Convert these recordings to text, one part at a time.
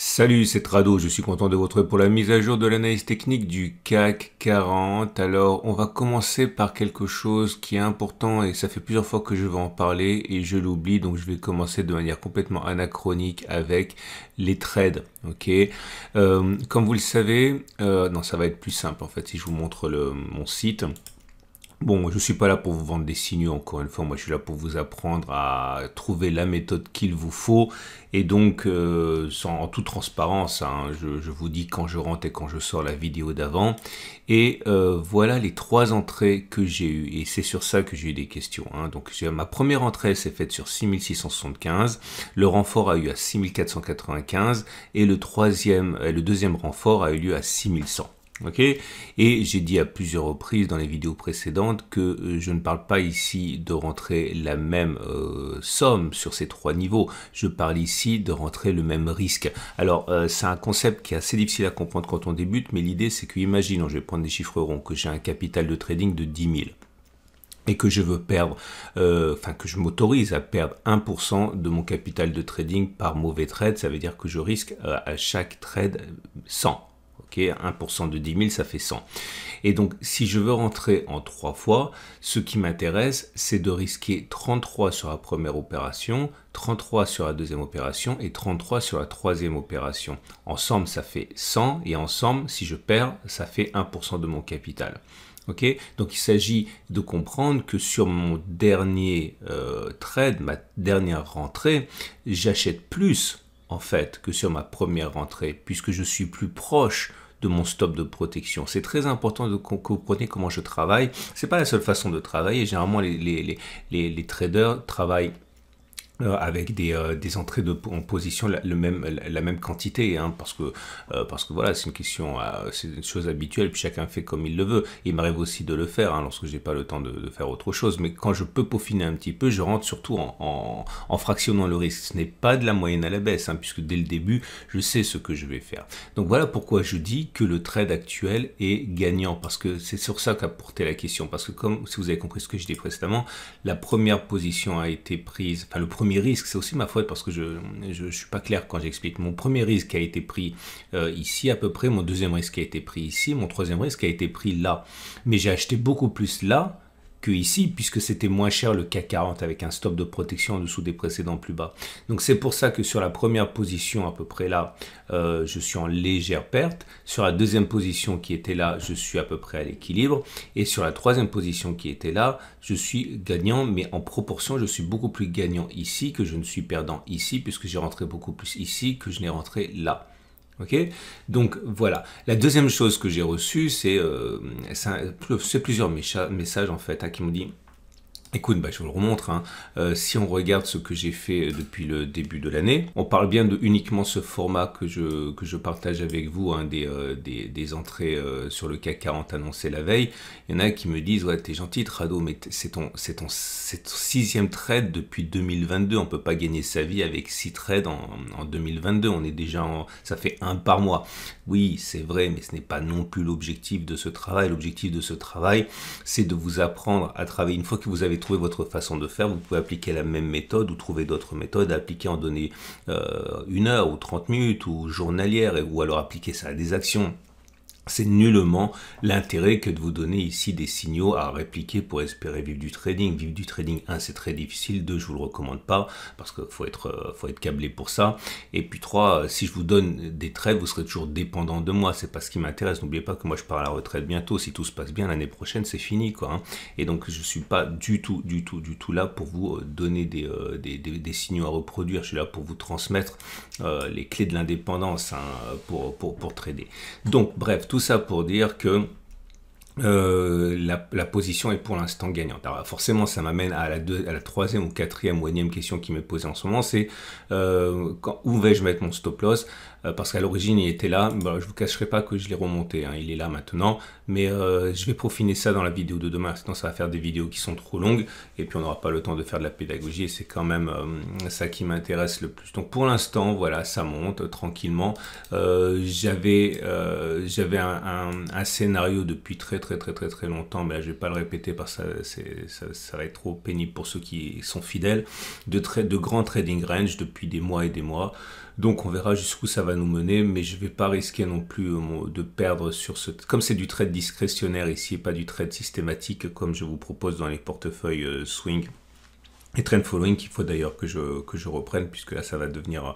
Salut, c'est Trado, je suis content de vous retrouver pour la mise à jour de l'analyse technique du CAC 40. Alors, on va commencer par quelque chose qui est important et ça fait plusieurs fois que je vais en parler et je l'oublie, donc je vais commencer de manière complètement anachronique avec les trades, ok. Comme vous le savez, non, ça va être plus simple en fait si je vous montre mon site. Bon, je suis pas là pour vous vendre des signaux, encore une fois, moi je suis là pour vous apprendre à trouver la méthode qu'il vous faut, et donc en toute transparence, hein, je vous dis quand je rentre et quand je sors la vidéo d'avant, et voilà les trois entrées que j'ai eues, et c'est sur ça que j'ai eu des questions, hein. Donc ma première entrée s'est faite sur 6675, le renfort a eu à 6495, et le deuxième renfort a eu lieu à 6100. Ok, et j'ai dit à plusieurs reprises dans les vidéos précédentes que je ne parle pas ici de rentrer la même somme sur ces trois niveaux, je parle ici de rentrer le même risque. Alors c'est un concept qui est assez difficile à comprendre quand on débute, mais l'idée c'est que, imaginons, je vais prendre des chiffres ronds, que j'ai un capital de trading de 10 000 et que je veux perdre, que je m'autorise à perdre 1% de mon capital de trading par mauvais trade, ça veut dire que je risque à chaque trade 100. Ok, 1% de 10 000, ça fait 100. Et donc, si je veux rentrer en 3 fois, ce qui m'intéresse, c'est de risquer 33 sur la première opération, 33 sur la deuxième opération et 33 sur la troisième opération. Ensemble, ça fait 100 et ensemble, si je perds, ça fait 1% de mon capital. Ok, donc il s'agit de comprendre que sur mon dernier trade, ma dernière rentrée, j'achète plus en fait que sur ma première rentrée, puisque je suis plus proche de mon stop de protection. C'est très important que vous compreniez comment je travaille. C'est pas la seule façon de travailler. Généralement, les traders travaillent avec des entrées en position la même quantité, hein, parce que voilà, c'est une question, c'est une chose habituelle, puis chacun fait comme il le veut. Il m'arrive aussi de le faire, hein, lorsque j'ai pas le temps de faire autre chose, mais quand je peux peaufiner un petit peu, je rentre surtout en fractionnant le risque. Ce n'est pas de la moyenne à la baisse, hein, puisque dès le début, je sais ce que je vais faire. Donc voilà pourquoi je dis que le trade actuel est gagnant, parce que c'est sur ça qu'a porté la question, parce que comme si vous avez compris ce que je dis précédemment, la première position a été prise, enfin le premier risque, c'est aussi ma faute parce que je suis pas clair quand j'explique. Mon premier risque a été pris ici à peu près, mon deuxième risque a été pris ici, mon troisième risque a été pris là. Mais j'ai acheté beaucoup plus là que ici, puisque c'était moins cher le CAC 40 avec un stop de protection en dessous des précédents plus bas. Donc c'est pour ça que sur la première position, à peu près là, je suis en légère perte. Sur la deuxième position qui était là, je suis à peu près à l'équilibre. Et sur la troisième position qui était là, je suis gagnant, mais en proportion, je suis beaucoup plus gagnant ici que je ne suis perdant ici, puisque j'ai rentré beaucoup plus ici que je n'ai rentré là. Ok, donc voilà. La deuxième chose que j'ai reçue, c'est plusieurs messages en fait, hein, qui m'ont dit: écoute, je vous le remontre, hein. Si on regarde ce que j'ai fait depuis le début de l'année, on parle bien de uniquement ce format que je partage avec vous, hein, des entrées sur le CAC 40 annoncées la veille. Il y en a qui me disent: ouais, t'es gentil Trado, mais c'est ton sixième trade depuis 2022, on peut pas gagner sa vie avec 6 trades en 2022, on est déjà ça fait un par mois. Oui, c'est vrai, mais ce n'est pas non plus l'objectif de ce travail. L'objectif de ce travail, c'est de vous apprendre à travailler. Une fois que vous avez trouvé votre façon de faire, vous pouvez appliquer la même méthode ou trouver d'autres méthodes, appliquer, en donner 1 heure ou 30 minutes ou journalière, ou alors appliquer ça à des actions. C'est nullement l'intérêt que de vous donner ici des signaux à répliquer pour espérer vivre du trading. Vivre du trading, 1, c'est très difficile. 2, je vous le recommande pas parce qu'il faut être câblé pour ça. Et puis 3, si je vous donne des trades, vous serez toujours dépendant de moi. C'est pas ce qui m'intéresse. N'oubliez pas que moi je pars à la retraite bientôt. Si tout se passe bien, l'année prochaine, c'est fini, quoi, hein. Et donc je suis pas du tout là pour vous donner des signaux à reproduire. Je suis là pour vous transmettre les clés de l'indépendance, hein, pour trader. Donc bref, tout ça pour dire que la position est pour l'instant gagnante. Alors forcément, ça m'amène à la troisième ou quatrième ou énième question qui m'est posée en ce moment, c'est où vais-je mettre mon stop loss, parce qu'à l'origine il était là. Je vous cacherai pas que je l'ai remonté, hein, il est là maintenant, mais je vais peaufiner ça dans la vidéo de demain, sinon ça va faire des vidéos qui sont trop longues et puis on n'aura pas le temps de faire de la pédagogie, et c'est quand même ça qui m'intéresse le plus. Donc pour l'instant, voilà, ça monte tranquillement. J'avais un scénario depuis très très longtemps, mais là, je vais pas le répéter parce que ça va être trop pénible pour ceux qui sont fidèles, de grands trading range depuis des mois et des mois. Donc on verra jusqu'où ça va nous mener, mais je vais pas risquer non plus de perdre sur ce... Comme c'est du trade discrétionnaire ici et pas du trade systématique comme je vous propose dans les portefeuilles swing et trend following, qu'il faut d'ailleurs que je reprenne, puisque là ça va devenir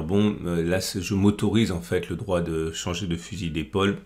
bon. Là je m'autorise en fait le droit de changer de fusil d'épaule.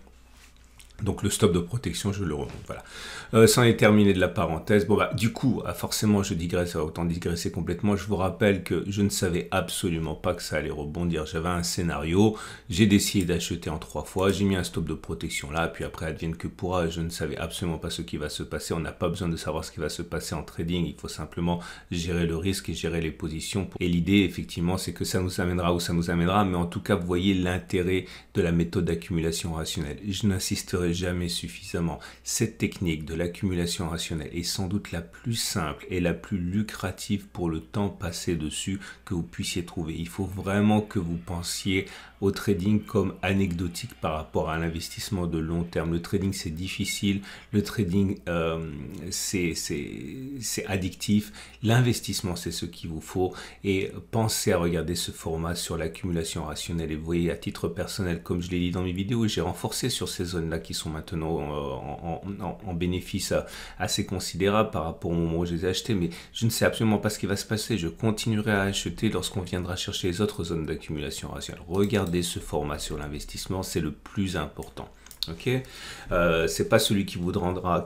Donc le stop de protection, je le remonte. Voilà. C'en est terminé de la parenthèse. Bon bah du coup, forcément je digresse, ça va autant digresser complètement. Je vous rappelle que je ne savais absolument pas que ça allait rebondir. J'avais un scénario, j'ai décidé d'acheter en 3 fois, j'ai mis un stop de protection là, puis après advienne que pourra, je ne savais absolument pas ce qui va se passer. On n'a pas besoin de savoir ce qui va se passer en trading, il faut simplement gérer le risque et gérer les positions. Et l'idée effectivement c'est que ça nous amènera où ça nous amènera, mais en tout cas vous voyez l'intérêt de la méthode d'accumulation rationnelle. Je n'insisterai jamais suffisamment. Cette technique de l'accumulation rationnelle est sans doute la plus simple et la plus lucrative pour le temps passé dessus que vous puissiez trouver. Il faut vraiment que vous pensiez au trading comme anecdotique par rapport à l'investissement de long terme. Le trading c'est difficile, le trading c'est addictif, l'investissement c'est ce qu'il vous faut, et pensez à regarder ce format sur l'accumulation rationnelle. Et vous voyez, à titre personnel, comme je l'ai dit dans mes vidéos, j'ai renforcé sur ces zones là qui sont maintenant en bénéfice assez considérable par rapport au moment où je les ai achetés, mais je ne sais absolument pas ce qui va se passer. Je continuerai à acheter lorsqu'on viendra chercher les autres zones d'accumulation rationnelle. Regardez ce format sur l'investissement, c'est le plus important. Ok, c'est pas celui qui vous rendra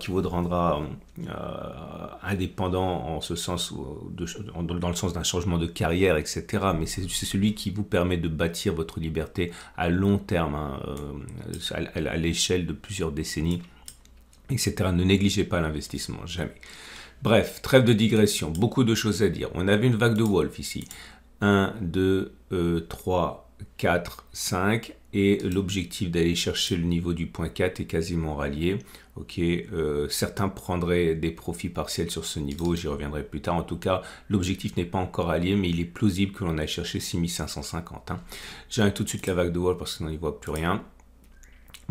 indépendant en ce sens, dans le sens d'un changement de carrière, etc. Mais c'est celui qui vous permet de bâtir votre liberté à long terme, hein, à l'échelle de plusieurs décennies, etc. Ne négligez pas l'investissement, jamais. Bref, trêve de digression, beaucoup de choses à dire. On avait une vague de Wolf ici. 1, 2, 3, 4, 5, et l'objectif d'aller chercher le niveau du point 4 est quasiment rallié. Ok, certains prendraient des profits partiels sur ce niveau, j'y reviendrai plus tard. En tout cas, l'objectif n'est pas encore rallié, mais il est plausible que l'on aille chercher 6550. Hein. J'arrête tout de suite la vague de Wolf parce qu'on n'y voit plus rien.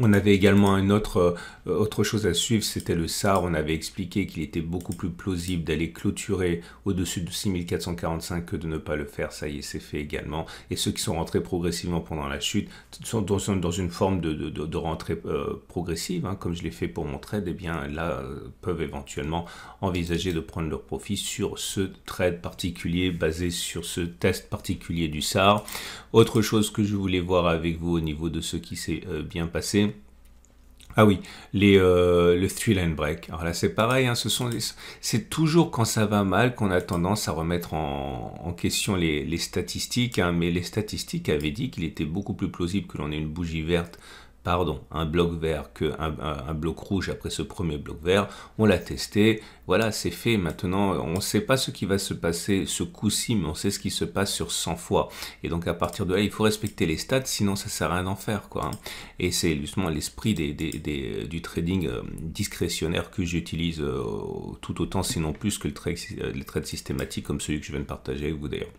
On avait également une autre chose à suivre, c'était le SAR. On avait expliqué qu'il était beaucoup plus plausible d'aller clôturer au-dessus de 6445 que de ne pas le faire. Ça y est, c'est fait également. Et ceux qui sont rentrés progressivement pendant la chute sont dans une forme de rentrée progressive, hein, comme je l'ai fait pour mon trade. Eh bien, là, peuvent éventuellement envisager de prendre leur profit sur ce trade particulier basé sur ce test particulier du SAR. Autre chose que je voulais voir avec vous au niveau de ce qui s'est bien passé. Ah oui, le 3-line break. Alors là, c'est pareil, hein, c'est toujours quand ça va mal qu'on a tendance à remettre en question les statistiques, hein, mais les statistiques avaient dit qu'il était beaucoup plus plausible que l'on ait une bougie verte, un bloc vert qu'un bloc rouge après ce premier bloc vert. On l'a testé, voilà, c'est fait. Maintenant, on ne sait pas ce qui va se passer ce coup-ci, mais on sait ce qui se passe sur 100 fois. Et donc, à partir de là, il faut respecter les stats, sinon ça ne sert à rien d'en faire, quoi. Et c'est justement l'esprit du trading discrétionnaire que j'utilise tout autant, sinon plus que les trades systématiques, comme celui que je viens de partager avec vous d'ailleurs.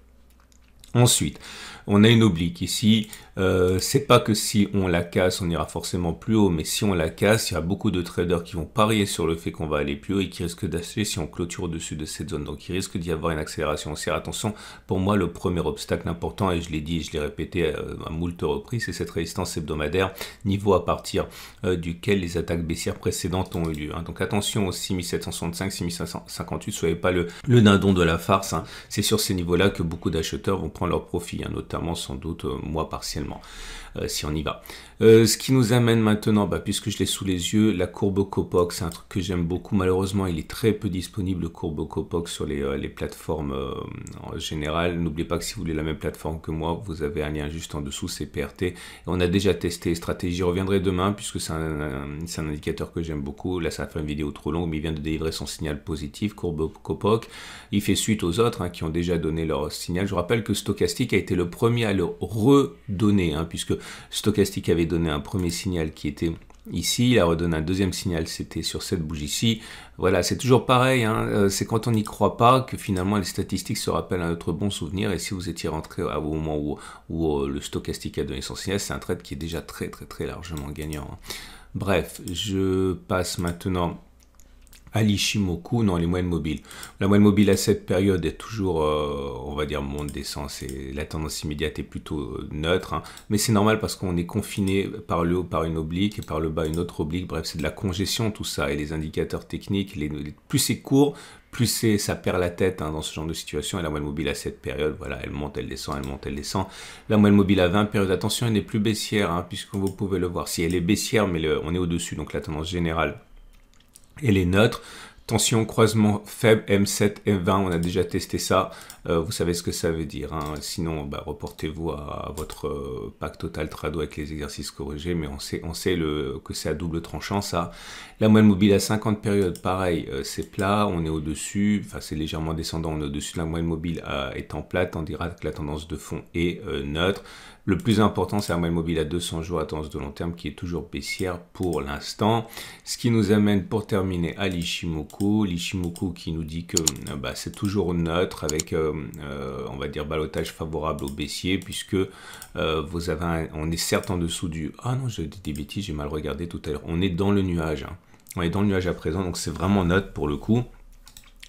Ensuite, on a une oblique ici, c'est pas que si on la casse, on ira forcément plus haut, mais si on la casse, il y a beaucoup de traders qui vont parier sur le fait qu'on va aller plus haut et qui risquent d'acheter si on clôture au-dessus de cette zone. Donc il risque d'y avoir une accélération haussière. Attention, pour moi, le premier obstacle important, et je l'ai dit et je l'ai répété à moult reprises, c'est cette résistance hebdomadaire, niveau à partir duquel les attaques baissières précédentes ont eu lieu. Hein. Donc attention aux 6765, 6558, soyez pas le dindon de la farce. Hein. C'est sur ces niveaux-là que beaucoup d'acheteurs vont prendre leur profit, hein, notamment sans doute moi partiellement, si on y va. Ce qui nous amène maintenant, puisque je l'ai sous les yeux, la courbe Copox, c'est un truc que j'aime beaucoup. Malheureusement, il est très peu disponible, le courbe Copox, sur les plateformes en général. N'oubliez pas que si vous voulez la même plateforme que moi, vous avez un lien juste en dessous, c'est PRT. Et on a déjà testé stratégie, j'y reviendrai demain, puisque c'est un indicateur que j'aime beaucoup. Là, ça fait une vidéo trop longue, mais il vient de délivrer son signal positif, courbe Copox. Il fait suite aux autres qui ont déjà donné leur signal. Je rappelle que Stochastic a été le premier à le redonner, puisque Stochastic avait donné un premier signal qui était ici, il a redonné un deuxième signal, c'était sur cette bougie-ci. Voilà, c'est toujours pareil, c'est quand on n'y croit pas que finalement les statistiques se rappellent à notre bon souvenir, et si vous étiez rentré au moment où le Stochastic a donné son signal, c'est un trade qui est déjà très largement gagnant. Bref, je passe maintenant à l'Ishimoku, non, les moyennes mobiles. La moyenne mobile à cette période est toujours, on va dire, monte descend. La tendance immédiate est plutôt neutre, hein. Mais c'est normal parce qu'on est confiné par le haut par une oblique et par le bas une autre oblique. Bref, c'est de la congestion tout ça. Et les indicateurs techniques, plus c'est court, plus ça perd la tête, hein, dans ce genre de situation. Et la moyenne mobile à cette période, voilà, elle monte, elle descend, elle monte, elle descend. La moyenne mobile à 20 périodes, attention, elle n'est plus baissière, hein, puisque vous pouvez le voir. Si elle est baissière, mais on est au-dessus, donc la tendance générale, elle est neutre. Tension, croisement faible, M7, M20, on a déjà testé ça. Vous savez ce que ça veut dire, hein. Sinon, reportez-vous à votre pack total trado avec les exercices corrigés, mais on sait que c'est à double tranchant ça. La moyenne mobile à 50 périodes, pareil, c'est plat, on est au-dessus, enfin c'est légèrement descendant, on est au-dessus. La moyenne mobile étant plate, on dira que la tendance de fond est neutre. Le plus important, c'est la moyenne mobile à 200 jours à tendance de long terme qui est toujours baissière pour l'instant. Ce qui nous amène pour terminer à l'Ishimoku. L'Ishimoku qui nous dit que c'est toujours neutre avec, on va dire, ballottage favorable au baissier puisque on est certes en dessous du... Ah non, j'ai dit des bêtises, j'ai mal regardé tout à l'heure. On est dans le nuage, hein. On est dans le nuage à présent, donc c'est vraiment neutre pour le coup.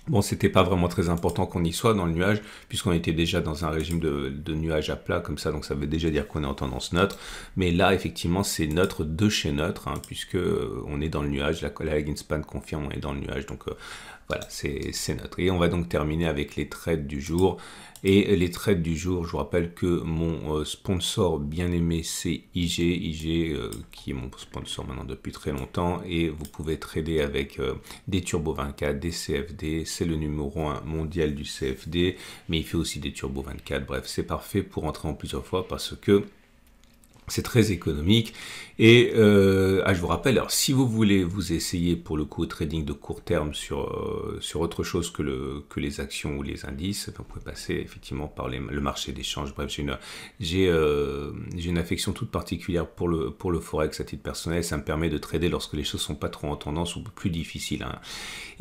Bon, c'était pas vraiment très important qu'on y soit dans le nuage, puisqu'on était déjà dans un régime de nuage à plat, comme ça, donc ça veut déjà dire qu'on est en tendance neutre. Mais là, effectivement, c'est neutre de chez neutre, hein, puisque on est dans le nuage, la lagging span confirme, on est dans le nuage, donc voilà, c'est neutre. Et on va donc terminer avec les trades du jour. Et les trades du jour, je vous rappelle que mon sponsor bien aimé, c'est IG. IG, qui est mon sponsor maintenant depuis très longtemps. Et vous pouvez trader avec des Turbo 24, des CFD. C'est le numéro 1 mondial du CFD. Mais il fait aussi des Turbo 24. Bref, c'est parfait pour entrer en plusieurs fois parce que c'est très économique. Et je vous rappelle, alors si vous voulez vous essayer pour le coup au trading de court terme sur autre chose que les actions ou les indices, vous pouvez passer effectivement par le marché d'échange. Bref, j'ai une affection toute particulière pour le forex à titre personnel. Ça me permet de trader lorsque les choses sont pas trop en tendance ou plus difficiles, hein.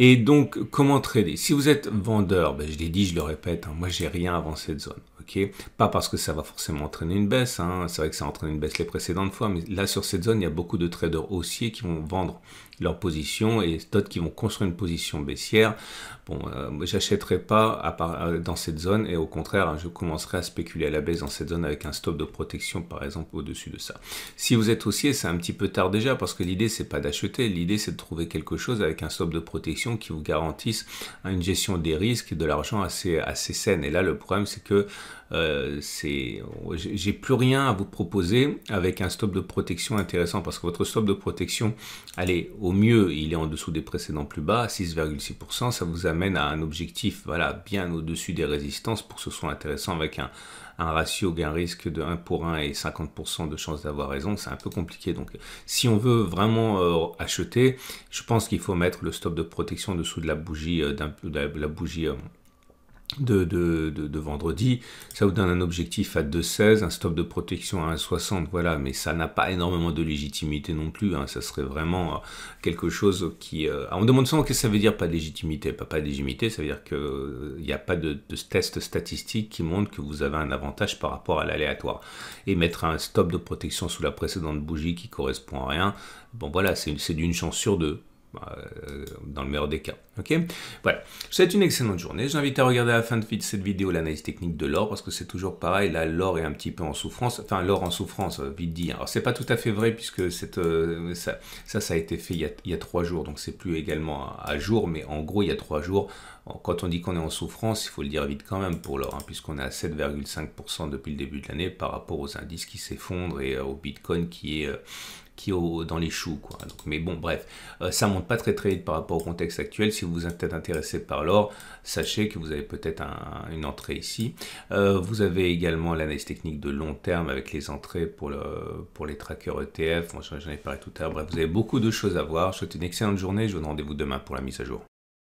Et donc, comment trader? Si vous êtes vendeur, je l'ai dit, je le répète, hein, moi j'ai rien avant cette zone. Okay, pas parce que ça va forcément entraîner une baisse, hein. C'est vrai que ça a entraîné une baisse les précédentes fois, mais là sur cette zone, il y a beaucoup de traders haussiers qui vont vendre leur position et d'autres qui vont construire une position baissière. Bon, j'achèterai pas dans cette zone et au contraire, hein, je commencerai à spéculer à la baisse dans cette zone avec un stop de protection par exemple au-dessus de ça. Si vous êtes haussier, c'est un petit peu tard déjà parce que l'idée c'est pas d'acheter, l'idée c'est de trouver quelque chose avec un stop de protection qui vous garantisse une gestion des risques et de l'argent assez saine. Et là le problème c'est que j'ai plus rien à vous proposer avec un stop de protection intéressant parce que votre stop de protection, allez, au mieux il est en dessous des précédents plus bas, 6,6%, ça vous amène à un objectif, voilà, bien au-dessus des résistances pour que ce soit intéressant avec un ratio gain-risque de 1 pour 1 et 50% de chance d'avoir raison. C'est un peu compliqué. Donc si on veut vraiment acheter, je pense qu'il faut mettre le stop de protection en dessous de la bougie de vendredi. Ça vous donne un objectif à 2,16, un stop de protection à 1,60, voilà, mais ça n'a pas énormément de légitimité non plus, hein. Ça serait vraiment quelque chose qui... on me demande souvent qu'est-ce que ça veut dire pas de légitimité. Pas de légitimité, ça veut dire qu'il n'y a pas de test statistique qui montre que vous avez un avantage par rapport à l'aléatoire. Et mettre un stop de protection sous la précédente bougie qui correspond à rien, bon voilà, c'est d'une chance sur deux. Dans le meilleur des cas. Ok, voilà. Je vous souhaite une excellente journée. J'invite à regarder à la fin de cette vidéo l'analyse technique de l'or parce que c'est toujours pareil. Là, l'or est un petit peu en souffrance. Enfin, l'or en souffrance, vite dit. Alors, c'est pas tout à fait vrai puisque ça a été fait il y a 3 jours, donc c'est plus également à jour. Mais en gros, il y a 3 jours. Quand on dit qu'on est en souffrance, il faut le dire vite quand même pour l'or, hein, puisqu'on est à 7,5% depuis le début de l'année par rapport aux indices qui s'effondrent et au Bitcoin qui est dans les choux, quoi. Donc, mais bon, bref, ça monte pas très vite par rapport au contexte actuel. Si vous êtes intéressé par l'or, sachez que vous avez peut-être une entrée ici. Vous avez également l'analyse technique de long terme avec les entrées pour les trackers ETF. Moi, j'en ai parlé tout à l'heure. Bref, vous avez beaucoup de choses à voir. Je vous souhaite une excellente journée. Je vous donne rendez-vous demain pour la mise à jour.